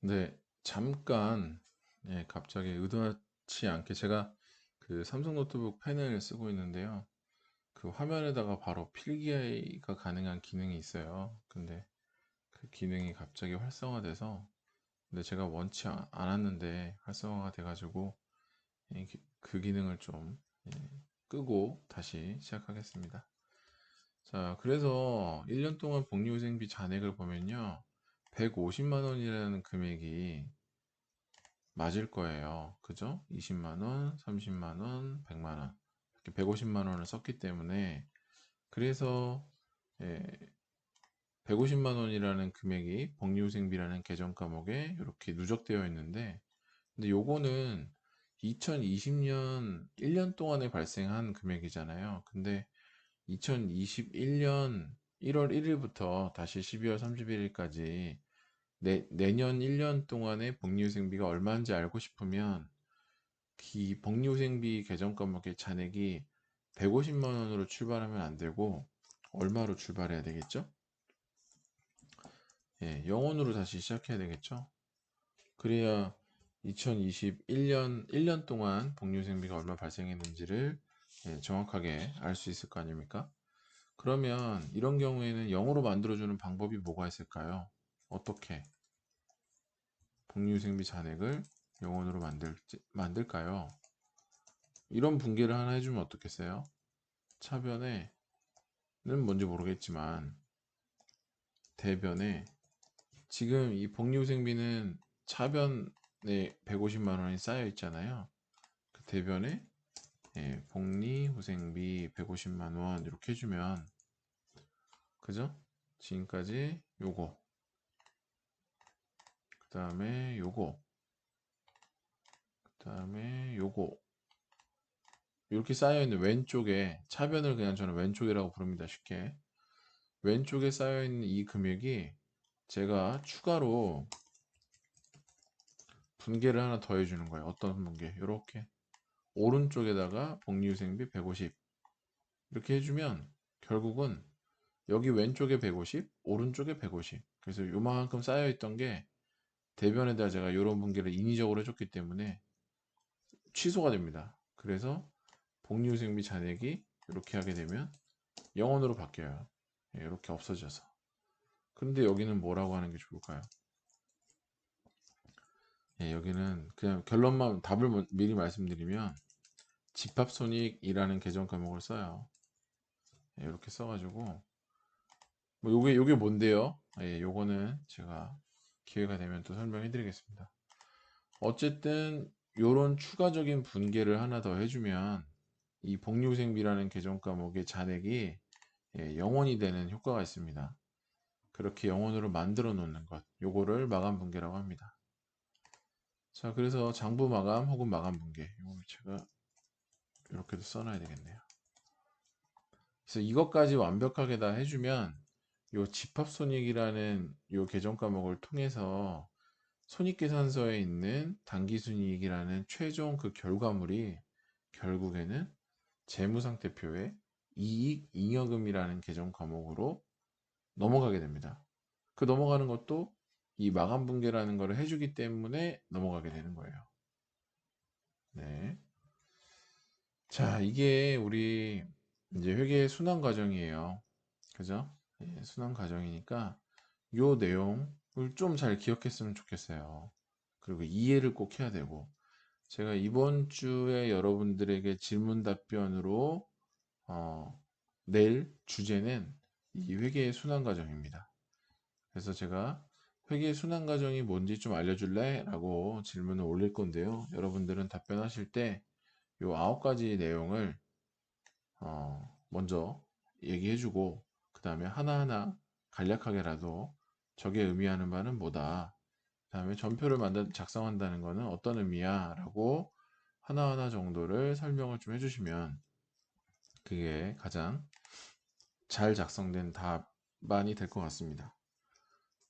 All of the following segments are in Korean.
네, 잠깐, 갑자기 의도치 않게 제가 그 삼성 노트북 펜을 쓰고 있는데요. 그 화면에다가 바로 필기가 가능한 기능이 있어요. 근데 그 기능이 갑자기 활성화돼서, 근데 제가 원치 않았는데 활성화가 돼가지고, 그 기능을 좀 끄고 다시 시작하겠습니다. 자, 그래서 1년 동안 복리후생비 잔액을 보면요. 150만 원이라는 금액이 맞을 거예요. 그죠? 20만 원, 30만 원, 100만 원. 이렇게 150만 원을 썼기 때문에 그래서 150만 원이라는 금액이 복리후생비라는 계정 과목에 이렇게 누적되어 있는데 근데 요거는 2020년 1년 동안에 발생한 금액이잖아요. 근데 2021년 1월 1일부터 다시 12월 31일까지 내년 1년 동안의 복리후생비가 얼마인지 알고 싶으면 복리후생비 계정 과목의 잔액이 150만 원으로 출발하면 안 되고 얼마로 출발해야 되겠죠? 예, 0원으로 다시 시작해야 되겠죠? 그래야 2021년 1년 동안 복리후생비가 얼마 발생했는지를 정확하게 알 수 있을 거 아닙니까? 그러면 이런 경우에는 0으로 만들어주는 방법이 뭐가 있을까요? 어떻게 복리후생비 잔액을 0원으로 만들까요? 이런 분계를 하나 해주면 어떻겠어요? 차변에 는 뭔지 모르겠지만 대변에 지금 이 복리후생비는 차변에 150만 원이 쌓여 있잖아요. 그 대변에 복리후생비 150만 원 이렇게 해주면 그죠? 지금까지 요거 그 다음에 요거 그 다음에 요거 이렇게 쌓여 있는 왼쪽에 차변을 그냥 저는 왼쪽이라고 부릅니다. 쉽게 왼쪽에 쌓여 있는 이 금액이 제가 추가로 분계를 하나 더 해주는 거예요. 어떤 분계? 이렇게 오른쪽에다가 복리후생비 150 이렇게 해주면 결국은 여기 왼쪽에 150, 오른쪽에 150 그래서 요만큼 쌓여있던 게 대변에다 제가 이런 분계를 인위적으로 해줬기 때문에 취소가 됩니다. 그래서 복리후생비 잔액이 이렇게 하게 되면 0원으로 바뀌어요. 이렇게 없어져서. 근데 여기는 뭐라고 하는 게 좋을까요? 여기는 그냥 결론만 답을 미리 말씀드리면 집합손익이라는 계정 과목을 써요. 이렇게 써가지고 뭐 요게 뭔데요? 요거는 제가 기회가 되면 또 설명해 드리겠습니다. 어쨌든 요런 추가적인 분계를 하나 더 해주면 이 복리후생비라는 계정 과목의 잔액이 0원이 되는 효과가 있습니다. 그렇게 0원으로 만들어 놓는 것 요거를 마감 분계라고 합니다. 자, 그래서 장부 마감 혹은 마감 분계 이거 제가 이렇게도 써놔야 되겠네요. 그래서 이것까지 완벽하게 다 해주면 요 집합손익이라는 요 계정 과목을 통해서 손익계산서에 있는 당기순이익이라는 최종 그 결과물이 결국에는 재무상태표에 이익 잉여금이라는 계정 과목으로 넘어가게 됩니다. 그 넘어가는 것도 이 마감 분계라는 것을 해주기 때문에 넘어가게 되는 거예요. 네. 자, 이게 우리 이제 회계 순환 과정이에요. 그죠? 순환 과정이니까 요 내용을 좀 잘 기억했으면 좋겠어요. 그리고 이해를 꼭 해야 되고 제가 이번 주에 여러분들에게 질문 답변으로 낼 주제는 이 회계의 순환 과정입니다. 그래서 제가 회계의 순환 과정이 뭔지 좀 알려줄래? 라고 질문을 올릴 건데요. 여러분들은 답변하실 때 요 9가지 내용을 먼저 얘기해주고 그 다음에 하나하나 간략하게라도 저게 의미하는 바는 뭐다. 그 다음에 전표를 작성한다는 것은 어떤 의미야? 라고 하나하나 정도를 설명을 좀 해주시면 그게 가장 잘 작성된 답안이 될 것 같습니다.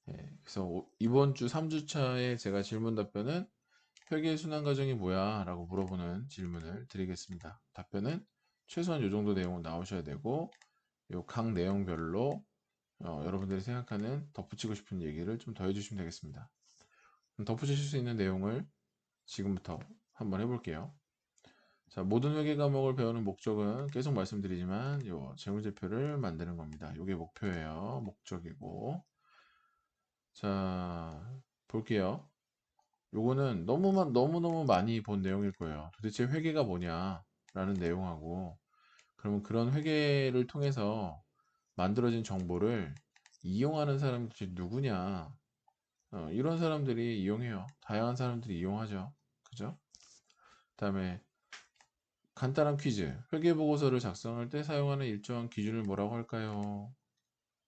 그래서 이번 주 3주차에 제가 질문 답변은 회계 순환 과정이 뭐야? 라고 물어보는 질문을 드리겠습니다. 답변은 최소한 이 정도 내용은 나오셔야 되고 요 각 내용별로 여러분들이 생각하는 덧붙이고 싶은 얘기를 좀 더 해주시면 되겠습니다. 덧붙이실 수 있는 내용을 지금부터 한번 해볼게요. 자, 모든 회계 과목을 배우는 목적은 계속 말씀드리지만 요 재무제표를 만드는 겁니다. 요게 목표예요. 목적이고. 자, 볼게요. 요거는 너무너무 많이 본 내용일 거예요. 도대체 회계가 뭐냐라는 내용하고, 그러면 그런 회계를 통해서 만들어진 정보를 이용하는 사람들이 누구냐? 이런 사람들이 이용해요. 다양한 사람들이 이용하죠. 그죠? 그다음에 간단한 퀴즈. 회계보고서를 작성할 때 사용하는 일정한 기준을 뭐라고 할까요?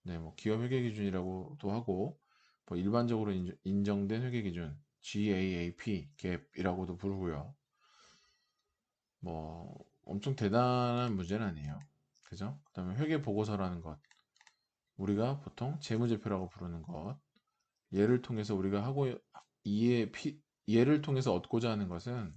네, 뭐 기업 회계 기준이라고도 하고, 뭐 일반적으로 인정된 회계 기준, GAAP, 갭이라고도 부르고요. 뭐 엄청 대단한 문제는 아니에요. 그죠? 그다음에 회계 보고서라는 것, 우리가 보통 재무제표라고 부르는 것, 얘를 통해서 우리가 하고 얘를 통해서 얻고자 하는 것은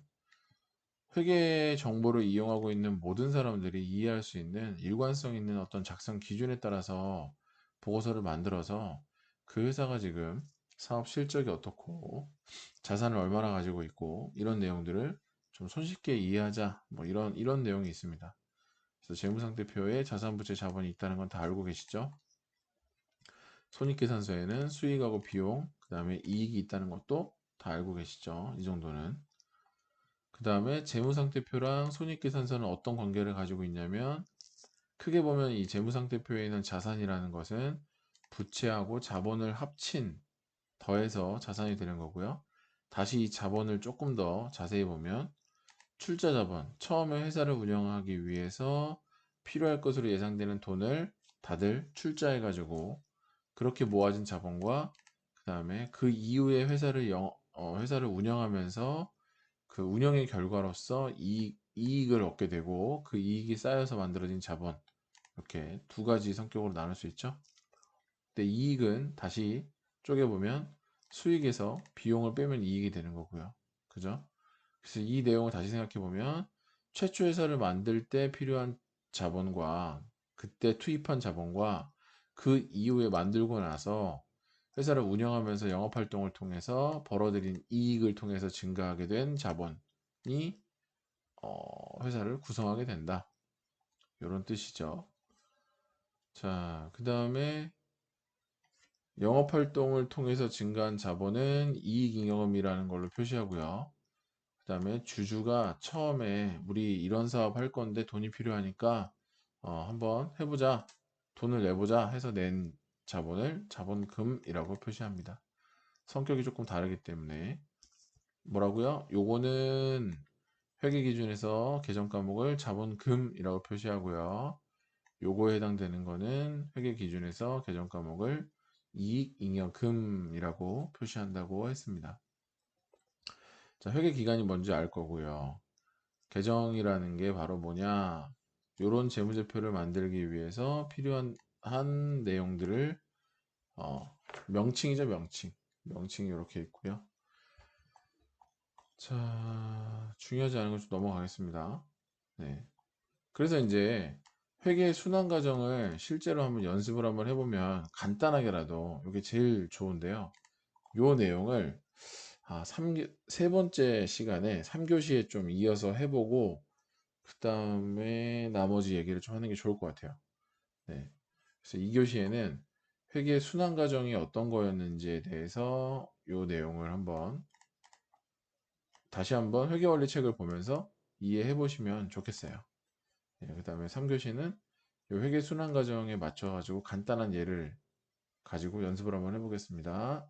회계 정보를 이용하고 있는 모든 사람들이 이해할 수 있는 일관성 있는 어떤 작성 기준에 따라서 보고서를 만들어서 그 회사가 지금 사업 실적이 어떻고 자산을 얼마나 가지고 있고 이런 내용들을 좀 손쉽게 이해하자, 뭐 이런 내용이 있습니다. 그래서 재무상태표에 자산부채 자본이 있다는 건 다 알고 계시죠? 손익계산서에는 수익하고 비용, 그 다음에 이익이 있다는 것도 다 알고 계시죠? 이 정도는. 그 다음에 재무상태표랑 손익계산서는 어떤 관계를 가지고 있냐면, 크게 보면 이 재무상태표에 있는 자산이라는 것은 부채하고 자본을 합친, 더해서 자산이 되는 거고요. 다시 이 자본을 조금 더 자세히 보면 출자자본, 처음에 회사를 운영하기 위해서 필요할 것으로 예상되는 돈을 다들 출자해가지고 그렇게 모아진 자본과, 그 다음에 그 이후에 회사를 운영하면서 그 운영의 결과로서 이익을 얻게 되고 그 이익이 쌓여서 만들어진 자본, 이렇게 두 가지 성격으로 나눌 수 있죠. 근데 이익은 다시 쪼개보면 수익에서 비용을 빼면 이익이 되는 거고요. 그죠? 그래서 이 내용을 다시 생각해 보면 최초 회사를 만들 때 필요한 자본과 그때 투입한 자본과 그 이후에 만들고 나서 회사를 운영하면서 영업활동을 통해서 벌어들인 이익을 통해서 증가하게 된 자본이 회사를 구성하게 된다. 이런 뜻이죠. 자, 그 다음에 영업활동을 통해서 증가한 자본은 이익잉여금이라는 걸로 표시하고요. 그 다음에 주주가 처음에 우리 이런 사업 할 건데 돈이 필요하니까 한번 해보자, 돈을 내보자 해서 낸 자본을 자본금이라고 표시합니다. 성격이 조금 다르기 때문에 뭐라고요? 요거는 회계 기준에서 계정 과목을 자본금이라고 표시하고요. 요거에 해당되는 거는 회계 기준에서 계정 과목을 이익잉여금이라고 표시한다고 했습니다. 자, 회계 기간이 뭔지 알 거고요. 계정이라는 게 바로 뭐냐? 요런 재무제표를 만들기 위해서 필요한 한 내용들을 명칭이죠, 명칭. 명칭이 이렇게 있고요. 자, 중요하지 않은 것 좀 넘어가겠습니다. 네. 그래서 이제 회계 순환 과정을 실제로 한번 연습을 한번 해보면 간단하게라도 이게 제일 좋은데요. 요 내용을 세 번째 시간에 3교시에 좀 이어서 해보고 그 다음에 나머지 얘기를 좀 하는 게 좋을 것 같아요. 네. 그래서 2교시에는 회계 순환 과정이 어떤 거였는지에 대해서 요 내용을 다시 한번 회계 원리 책을 보면서 이해해 보시면 좋겠어요. 네, 그 다음에 3교시는 요 회계 순환 과정에 맞춰 가지고 간단한 예를 가지고 연습을 한번 해보겠습니다.